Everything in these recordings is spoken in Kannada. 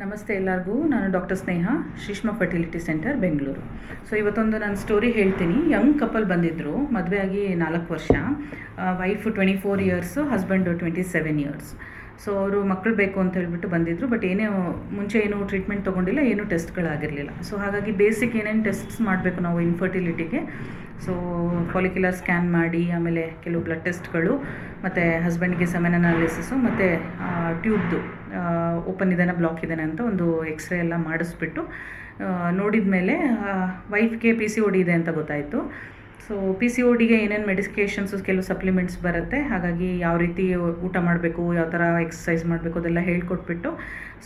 ನಮಸ್ತೆ ಎಲ್ಲರಿಗೂ. ನಾನು doctor Sneha, Shrishma fertility centre, Bengaluru. So ಇವತ್ತೊಂದು ನಾನು ಸ್ಟೋರಿ ಹೇಳ್ತೀನಿ. ಯಂಗ್ ಕಪಲ್ ಬಂದಿದ್ದರು, ಮದುವೆ ಆಗಿ 4 ವರ್ಷ. Wife 24 years, husband 27 years. So ಅವರು ಮಕ್ಕಳು ಬೇಕು ಅಂತ ಹೇಳಿಬಿಟ್ಟು ಬಂದಿದ್ದರು. ಬಟ್ ಮುಂಚೆ ಏನೂ ಟ್ರೀಟ್ಮೆಂಟ್ ತೊಗೊಂಡಿಲ್ಲ, ಏನೂ ಟೆಸ್ಟ್ಗಳಾಗಿರಲಿಲ್ಲ. ಸೊ ಹಾಗಾಗಿ ಬೇಸಿಕ್ ಏನೇನು ಟೆಸ್ಟ್ಸ್ ಮಾಡಬೇಕು ನಾವು ಇನ್ಫರ್ಟಿಲಿಟಿಗೆ, ಸೊ ಫಾಲಿಕ್ಯುಲರ್ ಸ್ಕ್ಯಾನ್ ಮಾಡಿ, ಆಮೇಲೆ ಕೆಲವು ಬ್ಲಡ್ ಟೆಸ್ಟ್ಗಳು, ಮತ್ತು ಹಸ್ಬೆಂಡ್ಗೆ ಸೆಮೆನ್ ಅನಾಲಿಸಿಸು, ಮತ್ತು ಟ್ಯೂಬ್ದು ಓಪನ್ ಇದೇನ ಬ್ಲಾಕ್ ಇದೇನೆ ಅಂತ ಒಂದು ಎಕ್ಸ್ರೇ ಎಲ್ಲ ಮಾಡಿಸ್ಬಿಟ್ಟು ನೋಡಿದ ಮೇಲೆ ವೈಫ್ಗೆ PCOD ಇದೆ ಅಂತ ಗೊತ್ತಾಯಿತು. ಸೊ PCODಗೆ ಏನೇನು ಮೆಡಿಕೇಷನ್ಸು, ಕೆಲವು ಸಪ್ಲಿಮೆಂಟ್ಸ್ ಬರುತ್ತೆ. ಹಾಗಾಗಿ ಯಾವ ರೀತಿ ಊಟ ಮಾಡಬೇಕು, ಯಾವ ಥರ ಎಕ್ಸಸೈಸ್ ಮಾಡಬೇಕು ಅದೆಲ್ಲ ಹೇಳ್ಕೊಟ್ಬಿಟ್ಟು,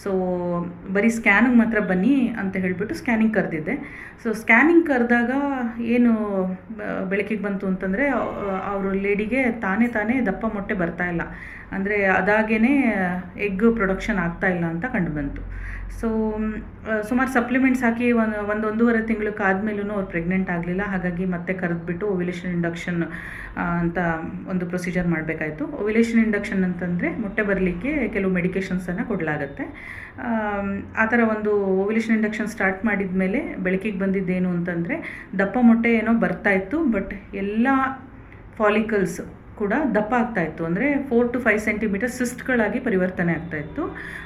ಸೊ ಬರೀ ಸ್ಕ್ಯಾನಿಂಗ್ ಮಾತ್ರ ಬನ್ನಿ ಅಂತ ಹೇಳಿಬಿಟ್ಟು ಸ್ಕ್ಯಾನಿಂಗ್ ಕರೆದಿದ್ದೆ. ಸೊ ಸ್ಕ್ಯಾನಿಂಗ್ ಕರೆದಾಗ ಏನು ಬೆಳಕಿಗೆ ಬಂತು ಅಂತಂದರೆ, ಅವರು ಲೇಡಿಗೆ ತಾನೇ ದಪ್ಪ ಮೊಟ್ಟೆ ಬರ್ತಾಯಿಲ್ಲ, ಅಂದರೆ ಅದಾಗೇ ಎಗ್ ಪ್ರೊಡಕ್ಷನ್ ಆಗ್ತಾಯಿಲ್ಲ ಅಂತ ಕಂಡು ಬಂತು. ಸೊ ಸುಮಾರು ಸಪ್ಲಿಮೆಂಟ್ಸ್ ಹಾಕಿ ಒಂದೂವರೆ ತಿಂಗಳಕ್ಕಾದ್ಮೇಲೂ ಅವ್ರು ಪ್ರೆಗ್ನೆಂಟ್ ಆಗಲಿಲ್ಲ. ಹಾಗಾಗಿ ಮತ್ತೆ ಕರೆದ್ಬಿಟ್ಟು ಓವ್ಯುಲೇಷನ್ ಇಂಡಕ್ಷನ್ ಅಂತ ಒಂದು ಪ್ರೊಸೀಜರ್ ಮಾಡಬೇಕಾಯಿತು. ಓವ್ಯುಲೇಷನ್ ಇಂಡಕ್ಷನ್ ಅಂತಂದರೆ ಮೊಟ್ಟೆ ಬರಲಿಕ್ಕೆ ಕೆಲವು ಮೆಡಿಕೇಷನ್ಸನ್ನು ಕೊಡಲಾಗುತ್ತೆ. ಆ ಥರ ಒಂದು ಓವ್ಯುಲೇಷನ್ ಇಂಡಕ್ಷನ್ ಸ್ಟಾರ್ಟ್ ಮಾಡಿದ ಮೇಲೆ ಬೆಳಕಿಗೆ ಬಂದಿದ್ದೇನು ಅಂತಂದರೆ, ದಪ್ಪ ಮೊಟ್ಟೆ ಏನೋ ಬರ್ತಾಯಿತ್ತು, ಬಟ್ ಎಲ್ಲ ಫಾಲಿಕಲ್ಸ್ ಕೂಡ ದಪ್ಪ ಆಗ್ತಾಯಿತ್ತು. ಅಂದರೆ 4 to 5 ಸೆಂಟಿಮೀಟರ್ ಸಿಸ್ಟ್ಗಳಾಗಿ ಪರಿವರ್ತನೆ ಆಗ್ತಾಯಿತ್ತು.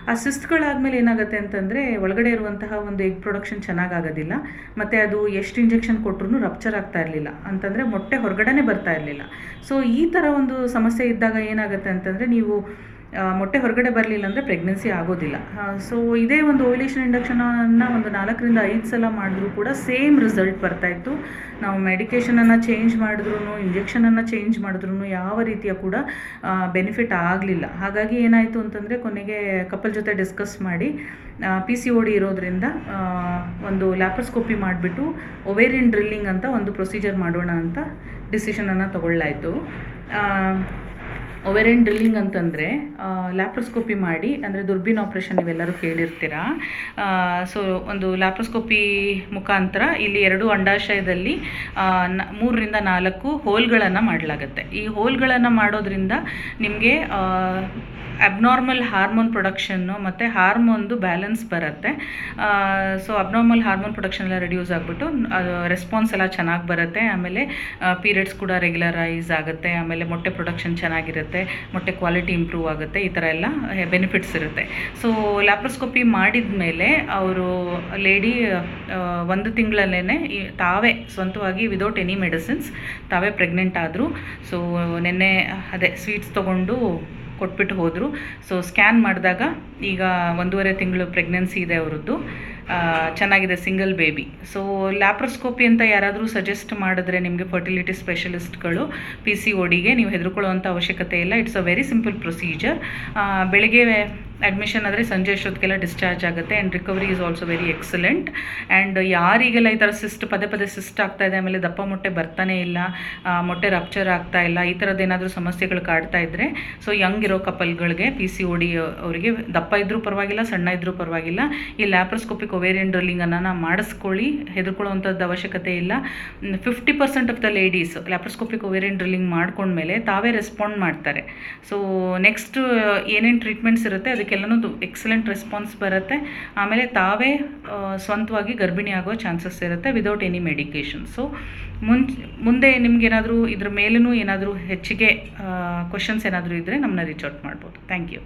ಆ ಸಿಸ್ಟ್ಗಳಾದಮೇಲೆ ಏನಾಗುತ್ತೆ ಅಂತಂದರೆ, ಒಳಗಡೆ ಇರುವಂತಹ ಒಂದು ಎಗ್ ಪ್ರೊಡಕ್ಷನ್ ಚೆನ್ನಾಗಾಗೋದಿಲ್ಲ, ಮತ್ತು ಅದು ಎಷ್ಟು ಇಂಜೆಕ್ಷನ್ ಕೊಟ್ಟರು ರಪ್ಚರ್ ಆಗ್ತಾ ಇರಲಿಲ್ಲ, ಅಂತಂದರೆ ಮೊಟ್ಟೆ ಹೊರಗಡೆ ಬರ್ತಾ ಇರಲಿಲ್ಲ. ಸೊ ಈ ಥರ ಒಂದು ಸಮಸ್ಯೆ ಇದ್ದಾಗ ಏನಾಗುತ್ತೆ ಅಂತಂದರೆ, ನೀವು ಮೊಟ್ಟೆ ಹೊರಗಡೆ ಬರಲಿಲ್ಲ ಅಂದರೆ ಪ್ರೆಗ್ನೆನ್ಸಿ ಆಗೋದಿಲ್ಲ. ಸೊ ಇದೇ ಒಂದು ಓವ್ಯುಲೇಷನ್ ಇಂಡಕ್ಷನನ್ನು ಒಂದು 4 ರಿಂದ 5 ಸಲ ಮಾಡಿದ್ರೂ ಕೂಡ ಸೇಮ್ ರಿಸಲ್ಟ್ ಬರ್ತಾಯಿತ್ತು. ನಾವು ಮೆಡಿಕೇಷನನ್ನು ಚೇಂಜ್ ಮಾಡಿದ್ರೂ, ಇಂಜೆಕ್ಷನನ್ನು ಚೇಂಜ್ ಮಾಡಿದ್ರೂ ಯಾವ ರೀತಿಯ ಕೂಡ ಬೆನಿಫಿಟ್ ಆಗಲಿಲ್ಲ. ಹಾಗಾಗಿ ಏನಾಯಿತು ಅಂತಂದರೆ, ಕೊನೆಗೆ ಕಪಲ್ ಜೊತೆ ಡಿಸ್ಕಸ್ ಮಾಡಿ PCOD ಇರೋದ್ರಿಂದ ಒಂದು ಲ್ಯಾಪ್ರೋಸ್ಕೋಪಿ ಮಾಡಿಬಿಟ್ಟು ಒವೇರಿಯನ್ ಡ್ರಿಲ್ಲಿಂಗ್ ಅಂತ ಒಂದು ಪ್ರೊಸೀಜರ್ ಮಾಡೋಣ ಅಂತ ಡಿಸಿಷನನ್ನು ತಗೊಳ್ಳಾಯಿತು. ಒವೇರಿಯನ್ ಡ್ರಿಲ್ಲಿಂಗ್ ಅಂತಂದರೆ ಲ್ಯಾಪ್ರೋಸ್ಕೋಪಿ ಮಾಡಿ, ಅಂದರೆ ದುರ್ಬೀನ್ ಆಪ್ರೇಷನ್ ನೀವೆಲ್ಲರೂ ಕೇಳಿರ್ತೀರ. ಸೊ ಒಂದು ಲ್ಯಾಪ್ರೋಸ್ಕೋಪಿ ಮುಖಾಂತರ ಇಲ್ಲಿ 2 ಅಂಡಾಶಯದಲ್ಲಿ 3 ರಿಂದ 4 ಹೋಲ್ಗಳನ್ನು ಮಾಡಲಾಗುತ್ತೆ. ಈ ಹೋಲ್ಗಳನ್ನು ಮಾಡೋದ್ರಿಂದ ನಿಮಗೆ ಅಬ್ನಾರ್ಮಲ್ ಹಾರ್ಮೋನ್ ಪ್ರೊಡಕ್ಷನ್ನು ಮತ್ತು ಹಾರ್ಮೋನ್ದು ಬ್ಯಾಲೆನ್ಸ್ ಬರುತ್ತೆ. ಸೊ ಅಬ್ನಾರ್ಮಲ್ ಹಾರ್ಮೋನ್ ಪ್ರೊಡಕ್ಷನ್ ಎಲ್ಲ ರೆಡ್ಯೂಸ್ ಆಗಿಬಿಟ್ಟು ರೆಸ್ಪಾನ್ಸ್ ಎಲ್ಲ ಚೆನ್ನಾಗಿ ಬರುತ್ತೆ. ಆಮೇಲೆ ಪೀರಿಯಡ್ಸ್ ಕೂಡ ರೆಗ್ಯುಲರೈಸ್ ಆಗುತ್ತೆ. ಆಮೇಲೆ ಮೊಟ್ಟೆ ಪ್ರೊಡಕ್ಷನ್ ಚೆನ್ನಾಗಿರುತ್ತೆ, ಮೊಟ್ಟೆ ಕ್ವಾಲಿಟಿ ಇಂಪ್ರೂವ್ ಆಗುತ್ತೆ. ಈ ಥರ ಎಲ್ಲ ಬೆನಿಫಿಟ್ಸ್ ಇರುತ್ತೆ. ಸೊ ಲ್ಯಾಪ್ರೋಸ್ಕೋಪಿ ಮಾಡಿದ ಮೇಲೆ ಅವರು ಲೇಡಿ 1 ತಿಂಗಳಲ್ಲೇ ತಾವೇ ಸ್ವಂತವಾಗಿ ವಿದೌಟ್ ಎನಿ ಮೆಡಿಸಿನ್ಸ್ ತಾವೇ ಪ್ರೆಗ್ನೆಂಟ್ ಆದರು. ಸೊ ನೆನ್ನೆ ಅದೇ ಸ್ವೀಟ್ಸ್ ತೊಗೊಂಡು ಕೊಟ್ಬಿಟ್ಟು ಹೋದರು. ಸೊ ಸ್ಕ್ಯಾನ್ ಮಾಡಿದಾಗ ಈಗ 1.5 ತಿಂಗಳು ಪ್ರೆಗ್ನೆನ್ಸಿ ಇದೆ ಅವರದ್ದು. ಚೆನ್ನಾಗಿದೆ, ಸಿಂಗಲ್ ಬೇಬಿ. ಸೊ ಲ್ಯಾಪ್ರೋಸ್ಕೋಪಿ ಅಂತ ಯಾರಾದರೂ ಸಜೆಸ್ಟ್ ಮಾಡಿದ್ರೆ ನಿಮಗೆ ಫರ್ಟಿಲಿಟಿ ಸ್ಪೆಷಲಿಸ್ಟ್ಗಳು PCODಗೆ, ನೀವು ಹೆದರ್ಕೊಳ್ಳೋವಂಥ ಅವಶ್ಯಕತೆ ಇಲ್ಲ. It's a very simple procedure. ಬೆಳಗ್ಗೆ ಅಡ್ಮಿಷನ್ ಆದರೆ ಸಂಜೆ ಅಷ್ಟೊತ್ತಿಗೆಲ್ಲ ಡಿಸ್ಚಾರ್ಜ್ ಆಗುತ್ತೆ. And recovery is also very excellent. And ಯಾರಿಗೆಲ್ಲ ಈ ಥರ ಪದೇ ಸಿಸ್ಟ್ ಆಗ್ತಾಯಿದೆ, ಆಮೇಲೆ ದಪ್ಪ ಮೊಟ್ಟೆ ಬರ್ತಾನೆ ಇಲ್ಲ, ಮೊಟ್ಟೆ ರಪ್ಚರ್ ಆಗ್ತಾ ಇಲ್ಲ, ಈ ಥರದ್ದು ಏನಾದರೂ ಸಮಸ್ಯೆಗಳು ಕಾಡ್ತಾ ಇದ್ದರೆ, ಸೊ ಯಂಗ್ ಇರೋ ಕಪಲ್ಗಳಿಗೆ PCOD ಅವರಿಗೆ ದಪ್ಪ ಇದ್ದರೂ ಪರವಾಗಿಲ್ಲ, ಸಣ್ಣ ಇದ್ದರೂ ಪರವಾಗಿಲ್ಲ, ಈ ಲ್ಯಾಪ್ರೋಸ್ಕೋಪಿಕ್ ಒವೇರಿಯನ್ ಡ್ರಿಲ್ಲಿಂಗನ್ನು ಮಾಡಿಸ್ಕೊಳ್ಳಿ. ಹೆದರ್ಕೊಳ್ಳೋವಂಥದ್ದು ಅವಶ್ಯಕತೆ ಇಲ್ಲ. 50% of the ladies laparoscopic ovarian drilling ಮಾಡ್ಕೊಂಡ್ಮೇಲೆ ತಾವೇ ರೆಸ್ಪಾಂಡ್ ಮಾಡ್ತಾರೆ. ಸೊ ನೆಕ್ಸ್ಟ್ ಏನೇನು ಟ್ರೀಟ್ಮೆಂಟ್ಸ್ ಇರುತ್ತೆ ಅದಕ್ಕೆಲ್ಲನೂ ಎಕ್ಸಲೆಂಟ್ ರೆಸ್ಪಾನ್ಸ್ ಬರುತ್ತೆ. ಆಮೇಲೆ ತಾವೇ ಸ್ವಂತವಾಗಿ ಗರ್ಭಿಣಿ ಆಗೋ ಚಾನ್ಸಸ್ ಇರುತ್ತೆ ವಿದೌಟ್ ಎನಿ ಮೆಡಿಕೇಷನ್. ಸೊ ಮುಂದೆ ನಿಮ್ಗೇನಾದರೂ ಇದ್ರ ಮೇಲೂ ಏನಾದರೂ ಹೆಚ್ಚಿಗೆ ಕ್ವಶನ್ಸ್ ಏನಾದರೂ ಇದ್ದರೆ ನಮ್ಮನ್ನ ರೀಚ್ ಔಟ್ ಮಾಡ್ಬೋದು. Thank you.